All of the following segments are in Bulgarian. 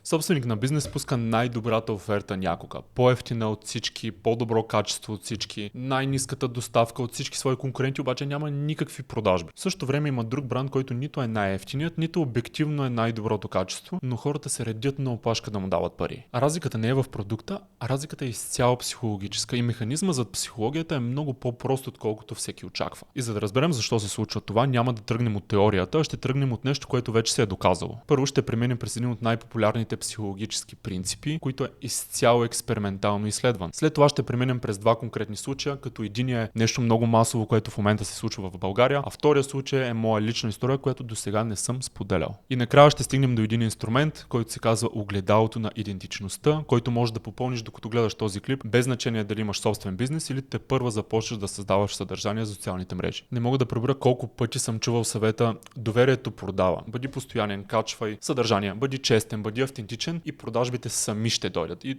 Собственик на бизнес пуска най-добрата оферта някога. По-евтина от всички, по-добро качество от всички, най-ниската доставка от всички свои конкуренти, обаче няма никакви продажби. В същото време има друг бранд, който нито е най-евтиният, нито обективно е най-доброто качество, но хората се редят на опашка да му дават пари. А разликата не е в продукта, а разликата е изцяло психологическа и механизма зад психологията е много по-прост, отколкото всеки очаква. И за да разберем защо се случва това, няма да тръгнем от теорията, а ще тръгнем от нещо, което вече се е доказало. Първо ще преминем през един от най-популярните психологически принципи, който е изцяло експериментално изследван. След това ще преминем през два конкретни случая, като единият е нещо много масово, което в момента се случва в България, а втория случай е моя лична история, която досега не съм споделял. И накрая ще стигнем до един инструмент, който се казва огледалото на идентичността, който можеш да попълниш докато гледаш този клип, без значение дали имаш собствен бизнес или те първа започнеш да създаваш съдържание за социалните мрежи. Не мога да преброя колко пъти съм чувал съвета: доверието продава. Бъди постоянен, качвай съдържание, бъди честен, бъди автентичен и продажбите сами ще дойдат. И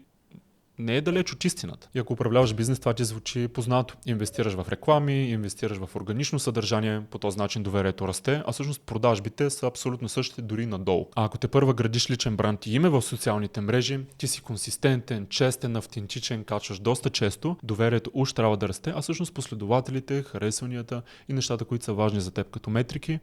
не е далеч от истината. И ако управляваш бизнес, това ти звучи познато. Инвестираш в реклами, инвестираш в органично съдържание, по този начин доверието расте, а всъщност продажбите са абсолютно същите, дори надолу. А ако те първа градиш личен бранд и име в социалните мрежи, ти си консистентен, честен, автентичен, качваш доста често, доверието уж трябва да расте, а всъщност последователите, харесванията и нещата, които са важни за теб като метрики,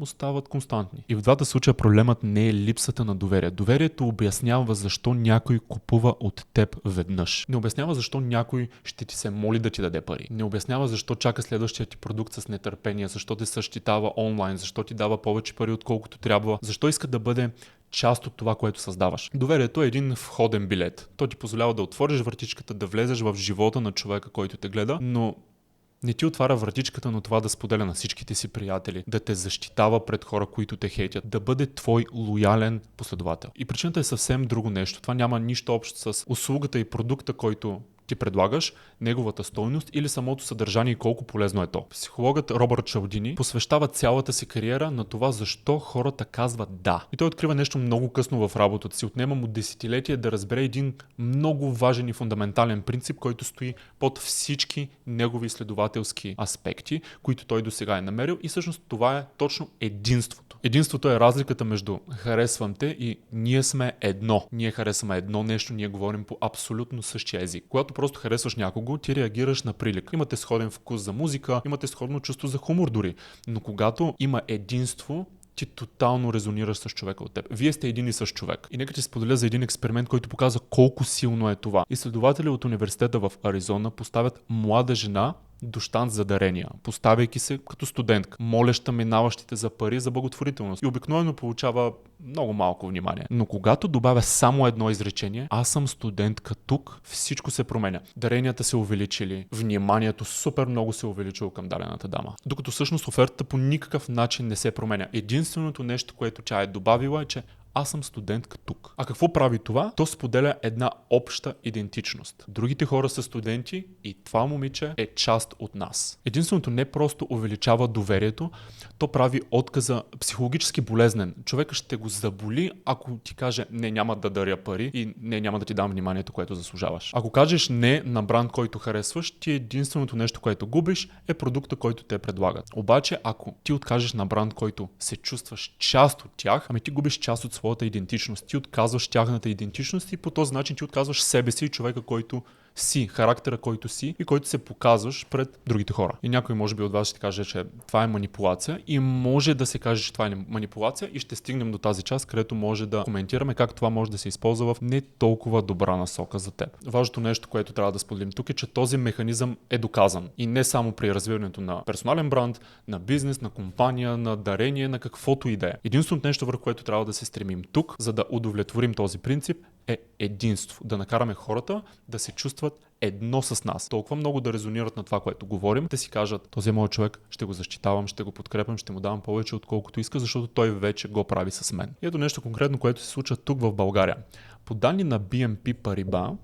остават константни. И в двата случая проблемът не е липсата на доверие. Доверието обяснява защо някой купува от теб веднъж. Не обяснява защо някой ще ти се моли да ти даде пари. Не обяснява защо чака следващия ти продукт с нетърпение, защо те защитава онлайн, защо ти дава повече пари отколкото трябва, защо иска да бъде част от това, което създаваш. Доверието е един входен билет. То ти позволява да отвориш вратичката, да влезеш в живота на човека, който те гледа, но не ти отваря вратичката на това да споделя на всичките си приятели, да те защитава пред хора, които те хейтят, да бъде твой лоялен последовател. И причината е съвсем друго нещо. Това няма нищо общо с услугата и продукта, който ти предлагаш, неговата стойност или самото съдържание и колко полезно е то. Психологът Робърт Чалдини посвещава цялата си кариера на това защо хората казват да. И той открива нещо много късно в работата си. Отнема му десетилетия да разбере един много важен и фундаментален принцип, който стои под всички негови изследователски аспекти, които той досега е намерил, и всъщност това е точно единството. Единството е разликата между харесвам те и ние сме едно. Ние харесваме едно нещо, ние говорим по абсолютно същия език. Когато просто харесваш някого, ти реагираш на прилик. Имате сходен вкус за музика, имате сходно чувство за хумор дори. Но когато има единство, ти тотално резонираш с човека от теб. Вие сте един и същ човек. И нека ти споделя за един експеримент, който показва колко силно е това. Изследователи от университета в Аризона поставят млада жена до щанд за дарения, поставяйки се като студентка, молеща минаващите за пари за благотворителност. И обикновено получава много малко внимание. Но когато добавя само едно изречение: аз съм студентка тук, всичко се променя. Даренията се увеличили, вниманието супер много се увеличило към дадената дама. Докато всъщност офертата по никакъв начин не се променя. Единственото нещо, което тя е добавила, е, че аз съм студентка тук. А какво прави това? То споделя една обща идентичност. Другите хора са студенти и това момиче е част от нас. Единственото не просто увеличава доверието, то прави отказа психологически болезнен. Човека ще го заболи, ако ти каже: не, няма да даря пари и не, няма да ти дам вниманието, което заслужаваш. Ако кажеш не на бранд, който харесваш, ти единственото нещо, което губиш, е продукта, който те предлагат. Обаче, ако ти откажеш на бранд, който се чувстваш част от тях, ами ти губиш част от своята идентичност. Ти отказваш тяхната идентичност и по този начин ти отказваш себе си и човека, който си, характера, който си и който се показваш пред другите хора. И някой може би от вас ще каже, че това е манипулация, и може да се каже, че това е манипулация, и ще стигнем до тази част, където може да коментираме как това може да се използва в не толкова добра насока за теб. Важното нещо, което трябва да споделим тук, е, че този механизъм е доказан. И не само при развиването на персонален бранд, на бизнес, на компания, на дарение, на каквото и да е. Единственото нещо, върху което трябва да се стремим тук, за да удовлетворим този принцип, е единство. Да накараме хората да се чувстват едно с нас. Толкова много да резонират на това, което говорим, да си кажат: този моят човек ще го защитавам, ще го подкрепям, ще му давам повече отколкото иска, защото той вече го прави с мен. И ето нещо конкретно, което се случва тук в България. По данни на BNP Paribas,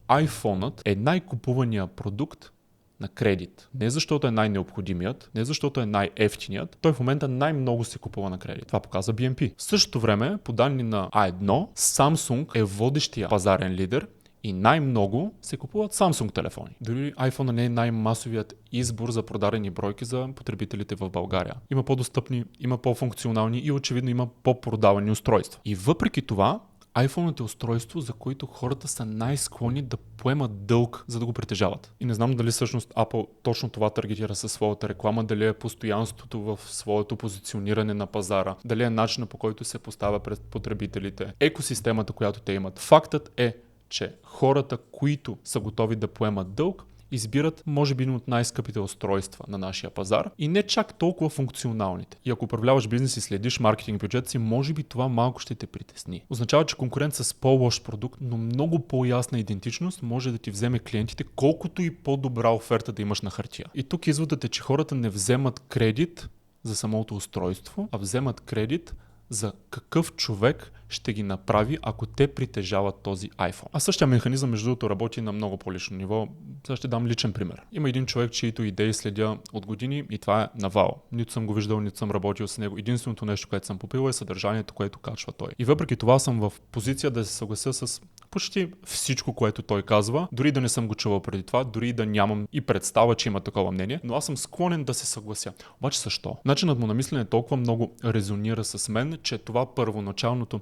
iPhone-ът е най-купуваният продукт на кредит. Не защото е най-необходимият, не защото е най-ефтиният, той в момента най-много се купува на кредит. Това показва BNP. В същото време, по данни на A1, Samsung е водещия пазарен лидер и най-много се купуват Samsung телефони. Дори iPhone не е най-масовият избор за продадени бройки за потребителите в България. Има по-достъпни, има по-функционални и очевидно има по-продавани устройства. И въпреки това, iPhone е устройство, за което хората са най-склонни да поемат дълг, за да го притежават. И не знам дали всъщност Apple точно това таргетира със своята реклама, дали е постоянството в своето позициониране на пазара, дали е начинът, по който се поставя пред потребителите, екосистемата, която те имат. Фактът е, че хората, които са готови да поемат дълг, избират, може би, един от най-скъпите устройства на нашия пазар и не чак толкова функционалните. И ако управляваш бизнес и следиш маркетинг бюджет си, може би това малко ще те притесни. Означава, че конкурент с по-лош продукт, но много по-ясна идентичност може да ти вземе клиентите, колкото и по-добра оферта да имаш на хартия. И тук изводът е, че хората не вземат кредит за самото устройство, а вземат кредит за какъв човек ще ги направи, ако те притежават този iPhone. А същия механизъм, между другото, работи на много по-лично ниво. Сега ще дам личен пример. Има един човек, чието идеи следя от години и това е Навал. Нито съм го виждал, нито съм работил с него. Единственото нещо, което съм попил, е съдържанието, което качва той. И въпреки това съм в позиция да се съглася с почти всичко, което той казва, дори да не съм го чувал преди това, дори да нямам и представа, че има такова мнение, но аз съм склонен да се съглася. Обаче защо? Начинът му на мислене толкова много резонира с мен, че това първоначалното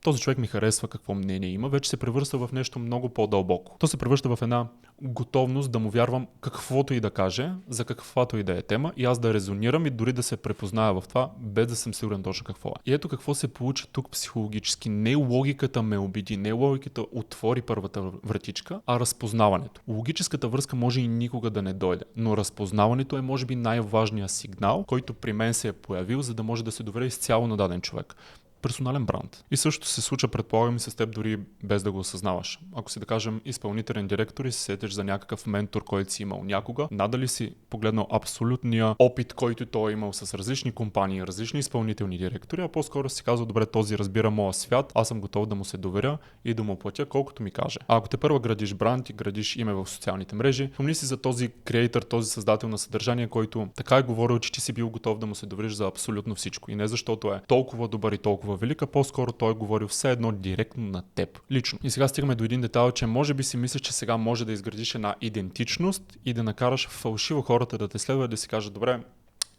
този човек ми харесва какво мнение има, вече се превръща в нещо много по-дълбоко. То се превръща в една готовност да му вярвам каквото и да каже, за каквато и да е тема и аз да резонирам и дори да се препозная в това, без да съм сигурен точно какво е. И ето какво се получи тук психологически. Не логиката ме убеди, не логиката отвори първата вратичка, а разпознаването. Логическата връзка може и никога да не дойде, но разпознаването е може би най-важният сигнал, който при мен се е появил, за да може да се доверя изцяло на даден човек. Персонален бранд. И също се случва, предполагам, и с теб дори без да го осъзнаваш. Ако си, да кажем, изпълнителен директор и се сетиш за някакъв ментор, който си имал някога, надали си погледнал абсолютния опит, който той е имал с различни компании, различни изпълнителни директори, а по-скоро си казва, добре, този разбира моя свят, аз съм готов да му се доверя и да му платя колкото ми каже. А ако те първо градиш бранд и градиш име в социалните мрежи, помни си за този креатор, този създател на съдържание, който така е говорил, че ти си бил готов да му се довериш за абсолютно всичко. И не защото е толкова добър и толкова велика, по-скоро той говорил все едно директно на теб, лично. И сега стигаме до един детайл, че може би си мислиш, че сега може да изградиш една идентичност и да накараш фалшиво хората да те следват, да си кажат, добре,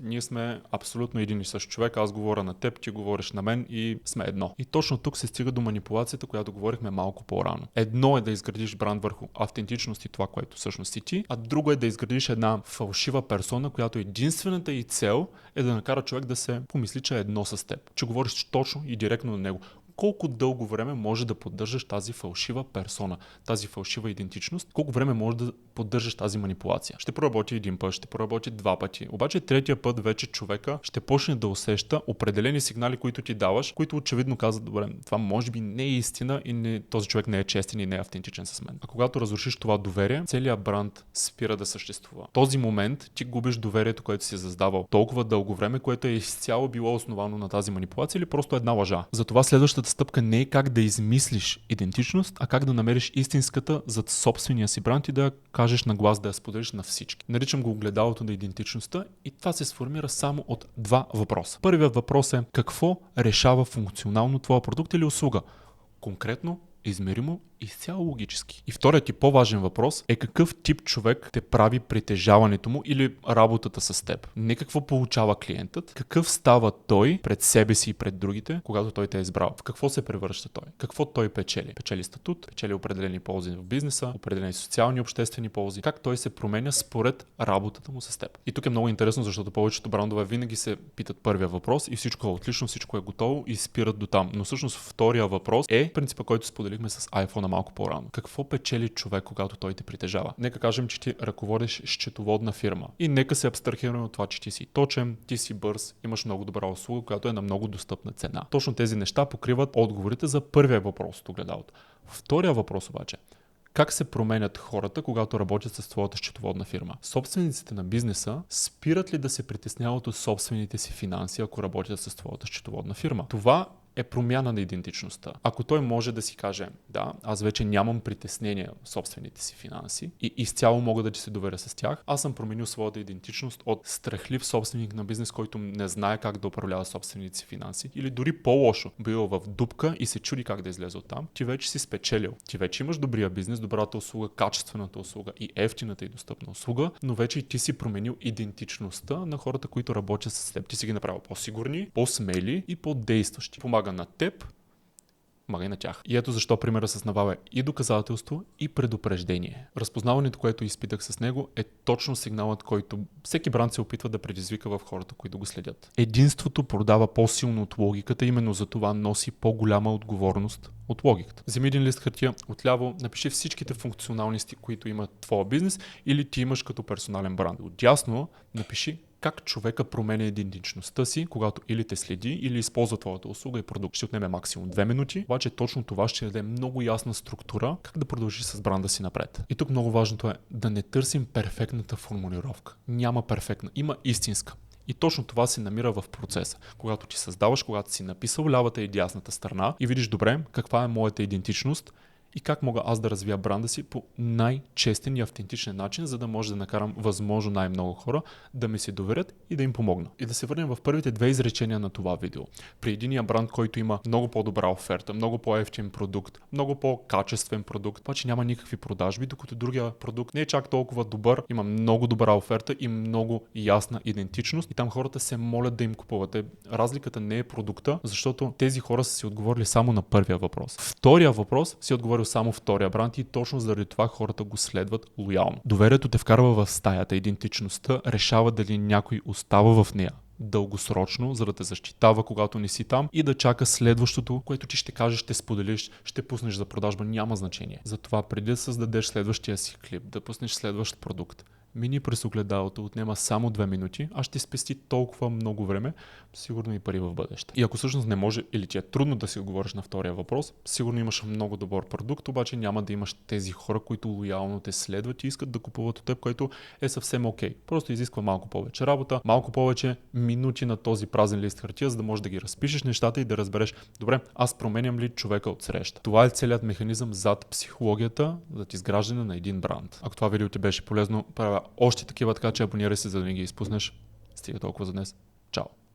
ние сме абсолютно един и същ човек, аз говоря на теб, ти говориш на мен и сме едно. И точно тук се стига до манипулацията, която говорихме малко по-рано. Едно е да изградиш бранд върху автентичност и това, което всъщност си ти, а друго е да изградиш една фалшива персона, която единствената и цел е да накара човек да се помисли, че е едно с теб, че говориш точно и директно на него. Колко дълго време може да поддържаш тази фалшива персона, тази фалшива идентичност, колко време може да поддържаш тази манипулация. Ще проработи един път, ще проработи два пъти, обаче третия път вече човека ще почне да усеща определени сигнали, които ти даваш, които очевидно казват, добре, това може би не е истина и този човек не е честен и не е автентичен с мен. А когато разрушиш това доверие, целият бранд спира да съществува. В този момент ти губиш доверието, което си създавал толкова дълго време, което е изцяло било основано на тази манипулация или просто една лъжа. Затова следващата стъпка не е как да измислиш идентичност, а как да намериш истинската зад собствения си бранд и да я кажеш на глас, да я споделиш на всички. Наричам го огледалото на идентичността и това се сформира само от два въпроса. Първият въпрос е какво решава функционално твоя продукт или услуга? Конкретно, измеримо, изцяло логически. И вторият и по-важен въпрос е какъв тип човек те прави притежаването му или работата с теб. Не какво получава клиентът, какъв става той пред себе си и пред другите, когато той те е избрал. В какво се превръща той? Какво той печели? Печели статут, печели определени ползи в бизнеса, определени социални и обществени ползи. Как той се променя според работата му с теб. И тук е много интересно, защото повечето брандове винаги се питат първия въпрос и всичко е отлично, всичко е готово и спират до там. Но всъщност втория въпрос е принципа, който споделихме с iPhone малко по-рано. Какво печели човек, когато той те притежава? Нека кажем, че ти ръководиш счетоводна фирма. И нека се абстрахираме от това, че ти си точен, ти си бърз, имаш много добра услуга, която е на много достъпна цена. Точно тези неща покриват отговорите за първия въпрос от огледалото. Втория въпрос обаче. Как се променят хората, когато работят с твоята счетоводна фирма? Собствениците на бизнеса спират ли да се притесняват от собствените си финанси, ако работят с твоята счетоводна фирма? Това е промяна на идентичността. Ако той може да си каже, да, аз вече нямам притеснение в собствените си финанси и изцяло мога да ти се доверя с тях, аз съм променил своята идентичност от страхлив собственик на бизнес, който не знае как да управлява собствените си финанси, или дори по-лошо, бил в дупка и се чуди как да излезе от там, ти вече си спечелил. Ти вече имаш добрия бизнес, добрата услуга, качествената услуга и ефтината и достъпна услуга, но вече и ти си променил идентичността на хората, които работят с теб. Ти си ги направил по-сигурни, по-смели и по-действащи. Помага на теб, помага и на тях. И ето защо примера с Навал е и доказателство, и предупреждение. Разпознаването, което изпитах с него, е точно сигналът, който всеки бранд се опитва да предизвика в хората, които го следят. Единството продава по-силно от логиката, именно за това носи по-голяма отговорност от логиката. Вземи един лист хартия, отляво напиши всичките функционалности, които има твоя бизнес или ти имаш като персонален бранд. Отдясно напиши как човека променя идентичността си, когато или те следи, или използва твоята услуга и продукт. Ще отнеме максимум 2 минути, обаче точно това ще даде много ясна структура как да продължиш с бранда си напред. И тук много важното е да не търсим перфектната формулировка. Няма перфектна, има истинска. И точно това се намира в процеса. Когато ти създаваш, когато си написал лявата и дясната страна и видиш добре каква е моята идентичност и как мога аз да развия бранда си по най-честен и автентичен начин, за да може да накарам възможно най-много хора да ми се доверят и да им помогна. И да се върнем в първите 2 изречения на това видео. При единия бранд, който има много по-добра оферта, много по-евтин продукт, много по-качествен продукт, обаче няма никакви продажби, докато другия продукт не е чак толкова добър, има много добра оферта и много ясна идентичност и там хората се молят да им купуват. Разликата не е продукта, защото тези хора са си отговорили само на първия въпрос. Втория въпрос си отговорил само втория бранд и точно заради това хората го следват лоялно. Доверието те вкарва в стаята, идентичността решава дали някой остава в нея дългосрочно, за да те защитава, когато не си там и да чака следващото, което ти ще кажеш, ще споделиш, ще пуснеш за продажба, няма значение. Затова преди да създадеш следващия си клип, да пуснеш следващ продукт, мини през огледалото, отнема само 2 минути, а ще спести толкова много време, сигурно и пари в бъдеще. И ако всъщност не може или ти е трудно да си отговориш на втория въпрос, сигурно имаш много добър продукт, обаче няма да имаш тези хора, които лоялно те следват и искат да купуват от теб, което е съвсем окей. Просто изисква малко повече работа, малко повече минути на този празен лист хартия, за да можеш да ги разпишеш нещата и да разбереш, добре, аз променям ли човека от среща. Това е целият механизъм зад психологията, зад изграждане на един бранд. Ако това видео ти беше полезно, правя още такива, така че абонирай се, за да не ги изпуснеш. Стига толкова за днес. Чао!